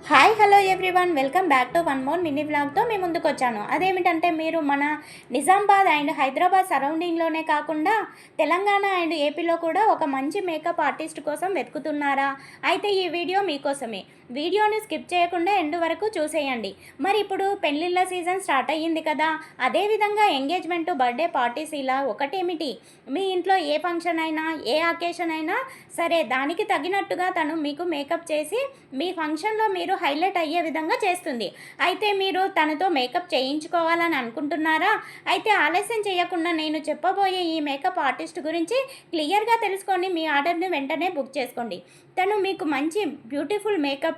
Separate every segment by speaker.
Speaker 1: Hi hello everyone, welcome back to one more mini వ్లాగ్తో మీ ముందుకు వచ్చాను. అదేమిటంటే మీరు మన నిజామాబాద్ అండ్ హైదరాబాద్ సరౌండింగ్లోనే కాకుండా తెలంగాణ అండ్ ఏపీలో కూడా ఒక మంచి మేకప్ ఆర్టిస్ట్ కోసం వెతుకుతున్నారా? అయితే ఈ వీడియో మీకోసమే. వీడియోని స్కిప్ చేయకుండా ఎండ్ వరకు చూసేయండి. మరి ఇప్పుడు పెళ్ళిళ్ళ సీజన్ స్టార్ట్ అయ్యింది కదా, అదేవిధంగా ఎంగేజ్మెంట్, బర్త్డే పార్టీస్ ఇలా ఒకటేమిటి, మీ ఇంట్లో ఏ ఫంక్షన్ అయినా ఏ అకేషన్ అయినా సరే దానికి తగినట్టుగా తను మీకు మేకప్ చేసి మీ ఫంక్షన్లో మీరు హైలైట్ అయ్యే విధంగా చేస్తుంది. అయితే మీరు తనతో మేకప్ చేయించుకోవాలని అనుకుంటున్నారా? అయితే ఆలస్యం చేయకుండా నేను చెప్పబోయే ఈ మేకప్ ఆర్టిస్ట్ గురించి క్లియర్గా తెలుసుకొని మీ ఆర్డర్ని వెంటనే బుక్ చేసుకోండి. తను మీకు మంచి బ్యూటిఫుల్ మేకప్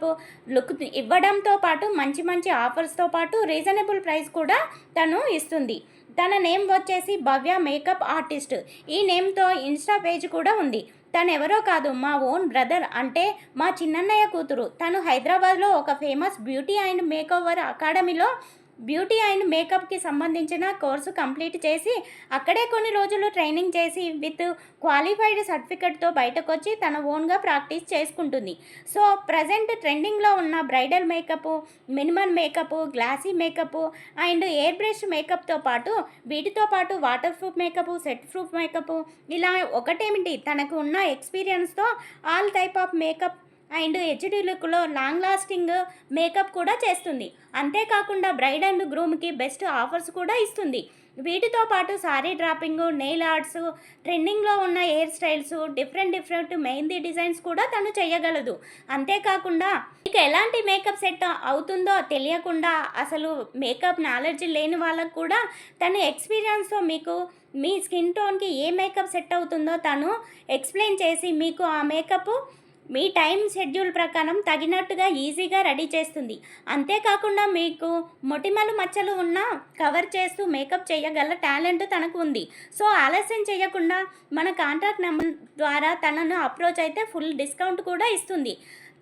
Speaker 1: లుక్ ఇవ్వడంతో పాటు మంచి మంచి ఆఫర్స్తో పాటు రీజనబుల్ ప్రైస్ కూడా తను ఇస్తుంది. తన నేమ్ వచ్చేసి భవ్య మేకప్ ఆర్టిస్ట్. ఈ నేమ్తో ఇన్స్టా పేజ్ కూడా ఉంది. తను ఎవరో కాదు, మా ఓన్ బ్రదర్, అంటే మా చిన్నన్నయ్య కూతురు. తను హైదరాబాద్లో ఒక ఫేమస్ బ్యూటీ అండ్ మేకోవర్ అకాడమీలో బ్యూటీ అండ్ మేకప్కి సంబంధించిన కోర్సు కంప్లీట్ చేసి అక్కడే కొన్ని రోజులు ట్రైనింగ్ చేసి విత్ క్వాలిఫైడ్ సర్టిఫికెట్తో బయటకు వచ్చి తన ఓన్గా ప్రాక్టీస్ చేసుకుంటుంది. సో ప్రజెంట్ ట్రెండింగ్లో ఉన్న bridal makeup, minimal makeup, glossy makeup and airbrush మేకప్తో పాటు వీటితో పాటు waterproof makeup, set proof makeup ఇలా ఒకటేమిటి, తనకు ఉన్న ఎక్స్పీరియన్స్తో all type of makeup and HD లుక్లో లాంగ్ లాస్టింగ్ మేకప్ కూడా చేస్తుంది. అంతేకాకుండా బ్రైడ్ అండ్ గ్రూమ్కి బెస్ట్ ఆఫర్స్ కూడా ఇస్తుంది. వీటితో పాటు సారీ డ్రాపింగ్, నెయిల్ ఆర్ట్స్, ట్రెండింగ్లో ఉన్న hair styles, different mehndi designs కూడా తను చేయగలదు. అంతేకాకుండా మీకు ఎలాంటి మేకప్ సెట్ అవుతుందో తెలియకుండా అసలు మేకప్ నాలెడ్జ్ లేని వాళ్ళకు కూడా తన ఎక్స్పీరియన్స్తో మీకు మీ స్కిన్ టోన్కి ఏ మేకప్ సెట్ అవుతుందో తను ఎక్స్ప్లెయిన్ చేసి మీకు ఆ మేకప్ మీ టైం షెడ్యూల్ ప్రకారం తగినట్టుగా ఈజీగా రెడీ చేస్తుంది. అంతేకాకుండా మీకు మొటిమలు మచ్చలు ఉన్నా కవర్ చేస్తూ మేకప్ చేయగల టాలెంట్ తనకు ఉంది. సో ఆలస్యం చేయకుండా మన కాంటాక్ట్ నెంబర్ ద్వారా తనను అప్రోచ్ అయితే ఫుల్ డిస్కౌంట్ కూడా ఇస్తుంది.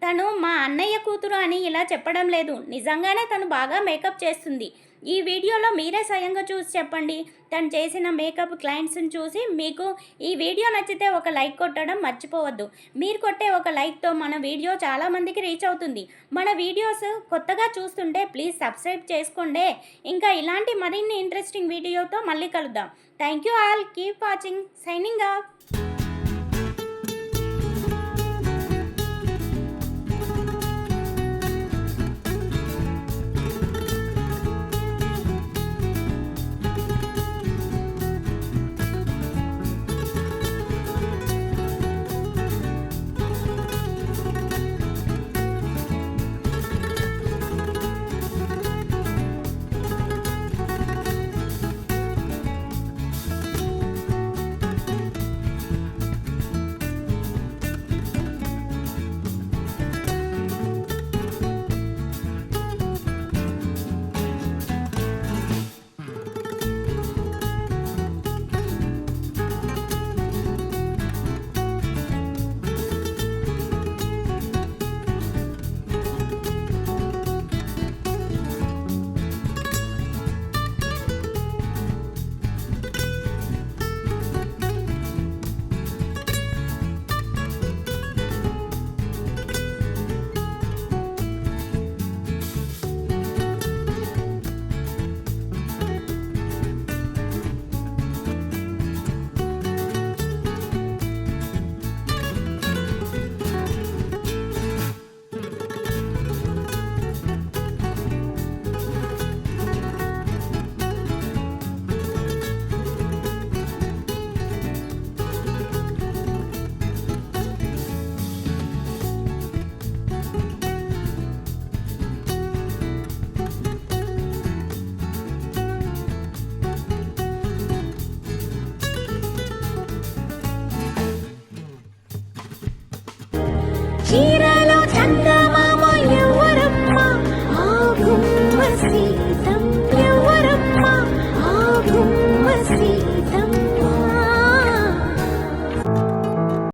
Speaker 1: తను మా అన్నయ్య కూతురు అని ఇలా చెప్పడం లేదు, నిజంగానే తను బాగా మేకప్ చేస్తుంది. ఈ వీడియోలో మీరే స్వయంగా చూసి చెప్పండి. తను చేసిన మేకప్ క్లయింట్స్ని చూసి మీకు ఈ వీడియో నచ్చితే ఒక లైక్ కొట్టడం మర్చిపోవద్దు. మీరు కొట్టే ఒక లైక్తో మన వీడియో చాలామందికి రీచ్ అవుతుంది. మన వీడియోస్ కొత్తగా చూస్తుంటే ప్లీజ్ సబ్స్క్రైబ్ చేసుకోండి. ఇంకా ఇలాంటి మరిన్ని ఇంట్రెస్టింగ్ వీడియోతో మళ్ళీ కలుద్దాం. Thank you all, keep watching, signing off.